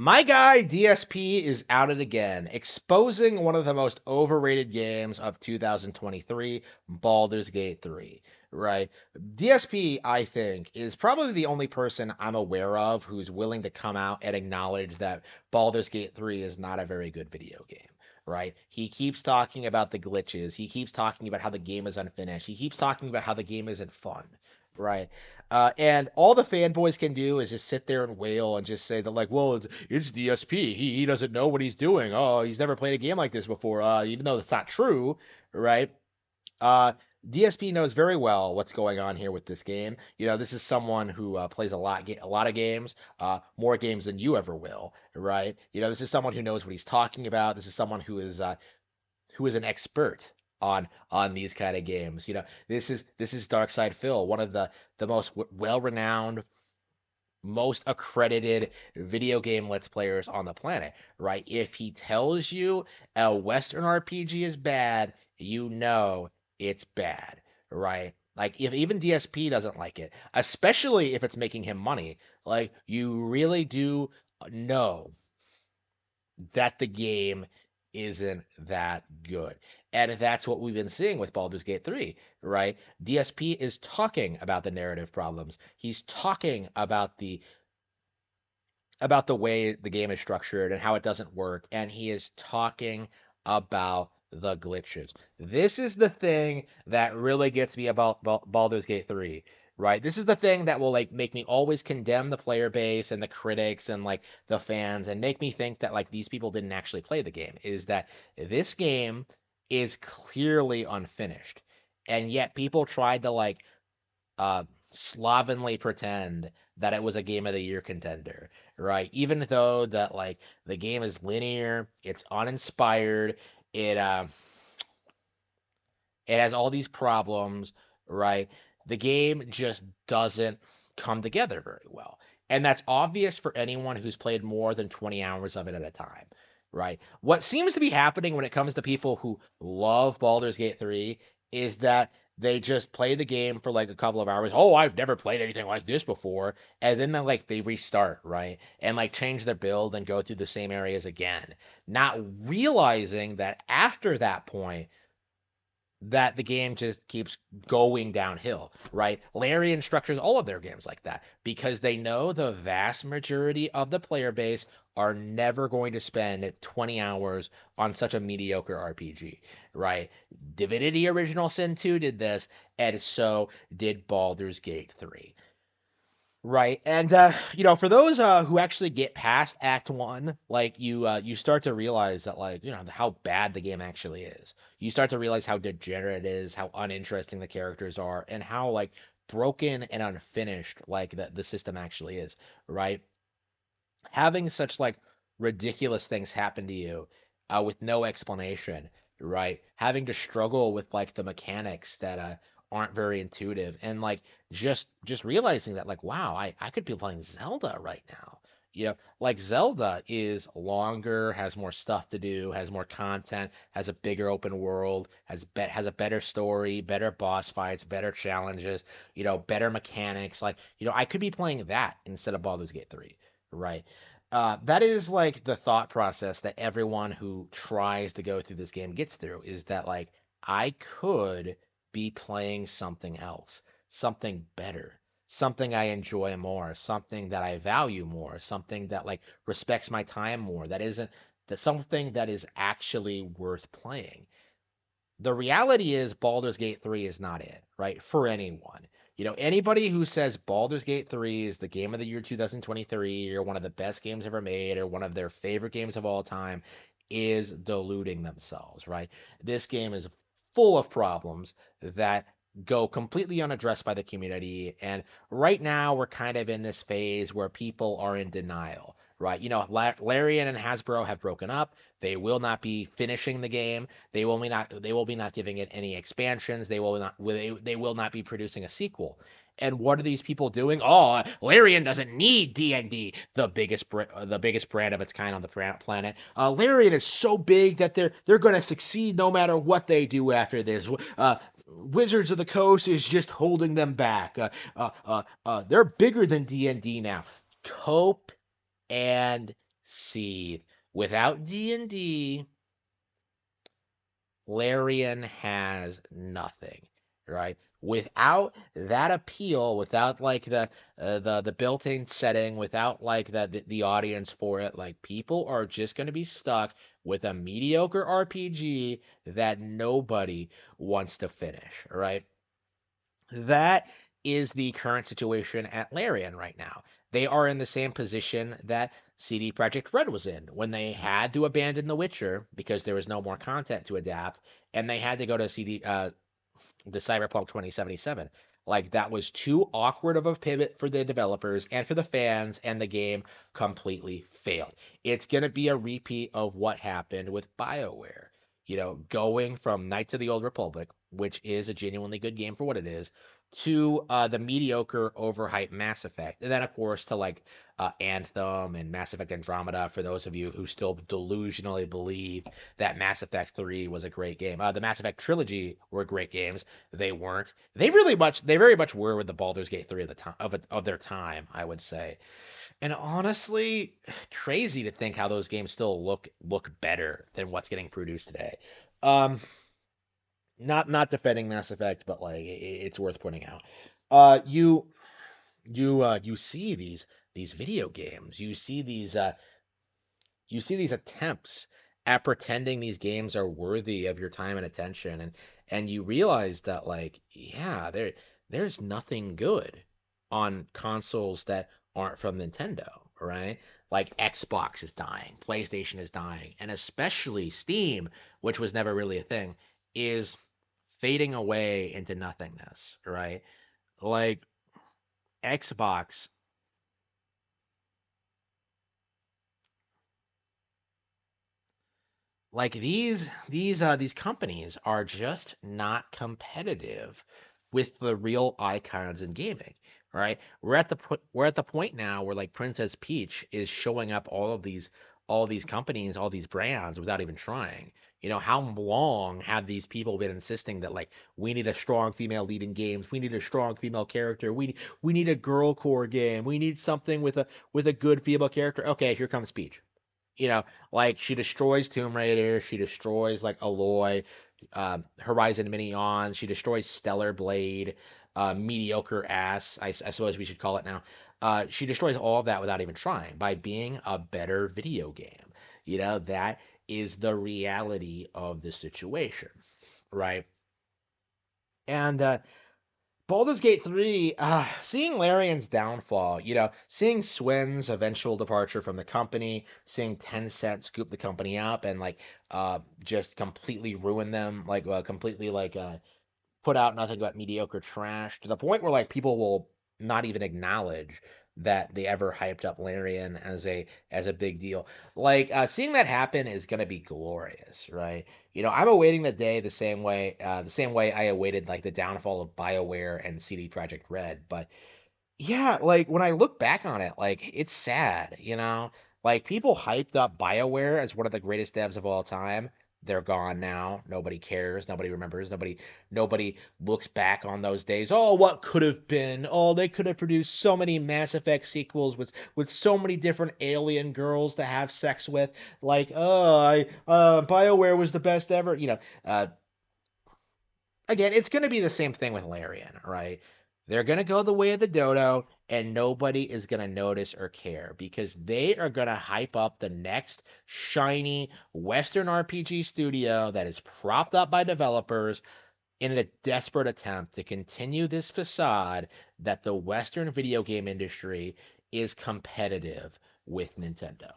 My guy DSP is out it again, exposing one of the most overrated games of 2023, Baldur's Gate 3, right? DSP, I think, is probably the only person I'm aware of who's willing to come out and acknowledge that Baldur's Gate 3 is not a very good video game. Right? He keeps talking about the glitches. He keeps talking about how the game is unfinished. He keeps talking about how the game isn't fun. Right? And all the fanboys can do is just sit there and wail and just say that, like, well, it's DSP. He doesn't know what he's doing. Oh, he's never played a game like this before. Even though that's not true, right? Uh, DSP knows very well what's going on here with this game. This is someone who plays a lot of games, more games than you ever will, right? This is someone who knows what he's talking about. This is someone who is an expert on these kind of games. This is DarkSydePhil, one of the most well-renowned, most accredited video game let's players on the planet, right? If he tells you a Western RPG is bad, you know it's bad, right? Like if even DSP doesn't like it, especially if it's making him money, like you really do know that the game isn't that good. And that's what we've been seeing with Baldur's Gate 3, right? DSP is talking about the narrative problems. He's talking about the way the game is structured and how it doesn't work, and he is talking about the glitches. This is the thing that really gets me about Baldur's Gate 3, right? This is the thing that will like make me always condemn the player base and the critics and like the fans and make me think that like these people didn't actually play the game, is that this game is clearly unfinished. And yet people tried to like slovenly pretend that it was a game of the year contender, right? Even though that like the game is linear, it's uninspired, it it has all these problems, right? The game just doesn't come together very well. And that's obvious for anyone who's played more than 20 hours of it at a time, right? What seems to be happening when it comes to people who love Baldur's Gate 3 is that they just play the game for like a couple of hours. Oh, I've never played anything like this before. And then they restart, right? And like change their build and go through the same areas again, not realizing that after that point, that the game just keeps going downhill, right? Larian structures all of their games like that because they know the vast majority of the player base are never going to spend 20 hours on such a mediocre RPG, right? Divinity Original Sin 2 did this, and so did Baldur's Gate 3. Right. And for those who actually get past Act 1, like you start to realize that like, how bad the game actually is. You start to realize how degenerate it is, how uninteresting the characters are, and how like broken and unfinished like the system actually is, right? Having such like ridiculous things happen to you with no explanation, right? Having to struggle with like the mechanics that aren't very intuitive, and like just realizing that like wow, I could be playing Zelda right now. Like Zelda is longer, has more stuff to do, has more content, has a bigger open world, has a better story, better boss fights, better challenges, better mechanics. Like, I could be playing that instead of Baldur's Gate 3, right? That is like the thought process that everyone who tries to go through this game gets through, is that like I could be playing something else, something better, something I enjoy more, something that I value more, something that like respects my time more, that something that is actually worth playing. The reality is Baldur's Gate 3 is not it, right? For anyone. Anybody who says Baldur's Gate 3 is the game of the year 2023 or one of the best games ever made or one of their favorite games of all time is deluding themselves, right? This game is full of problems that go completely unaddressed by the community. And right now, we're kind of in this phase where people are in denial, right? Larian and Hasbro have broken up. They will not be finishing the game. They will be not giving it any expansions. They will not be producing a sequel. And what are these people doing? Oh, Larian doesn't need D&D, the biggest brand of its kind on the planet. Larian is so big that they're going to succeed no matter what they do after this. Wizards of the Coast is just holding them back. They're bigger than D&D now. Cope and See, without D&D, Larian has nothing, right? Without that appeal, without like the built-in setting, without like the audience for it, like people are just going to be stuck with a mediocre RPG that nobody wants to finish, right? That is the current situation at Larian right now. They are in the same position that CD Projekt Red was in when they had to abandon The Witcher because there was no more content to adapt, and they had to go to the Cyberpunk 2077. Like that was too awkward of a pivot for the developers and for the fans, and the game completely failed. It's gonna be a repeat of what happened with BioWare. Going from Knights of the Old Republic, which is a genuinely good game for what it is, to the mediocre, overhyped Mass Effect, and then of course to like Anthem and Mass Effect Andromeda. For those of you who still delusionally believe that Mass Effect 3 was a great game, the Mass Effect trilogy were great games. They weren't. They very much were with the Baldur's Gate 3 of the time of their time, I would say. And honestly, crazy to think how those games still look better than what's getting produced today. Um, not defending Mass Effect, but like it's worth pointing out. You see these video games. You see these attempts at pretending these games are worthy of your time and attention, and you realize that like yeah, there's nothing good on consoles that aren't from Nintendo, right? Like Xbox is dying, PlayStation is dying, and especially Steam, which was never really a thing, is fading away into nothingness, right? Like Xbox, like these companies are just not competitive with the real icons in gaming, right? We're at the point now where like Princess Peach is showing up all these companies, all these brands without even trying. How long have these people been insisting that like we need a strong female lead in games, we need a strong female character, we need a girl core game, we need something with a good female character. Okay, here comes Peach. you know, like she destroys Tomb Raider, she destroys like Aloy, Horizon Mini On, she destroys Stellar Blade, mediocre ass, I suppose we should call it now. She destroys all of that without even trying by being a better video game. That is the reality of the situation, right? And Baldur's Gate 3, seeing Larian's downfall, seeing Swen's eventual departure from the company, seeing Tencent scoop the company up and like just completely ruin them, like completely like put out nothing but mediocre trash to the point where like people will not even acknowledge that they ever hyped up Larian as a big deal. Like seeing that happen is gonna be glorious, right? I'm awaiting the day the same way I awaited like the downfall of BioWare and CD Projekt Red. But yeah, like when I look back on it, like it's sad, Like people hyped up BioWare as one of the greatest devs of all time. They're gone now. Nobody cares. Nobody remembers. Nobody looks back on those days. Oh, what could have been? Oh, they could have produced so many Mass Effect sequels with so many different alien girls to have sex with. Like, oh, BioWare was the best ever. Again, it's going to be the same thing with Larian, right? They're going to go the way of the dodo, and nobody is going to notice or care because they are going to hype up the next shiny Western RPG studio that is propped up by developers in a desperate attempt to continue this facade that the Western video game industry is competitive with Nintendo.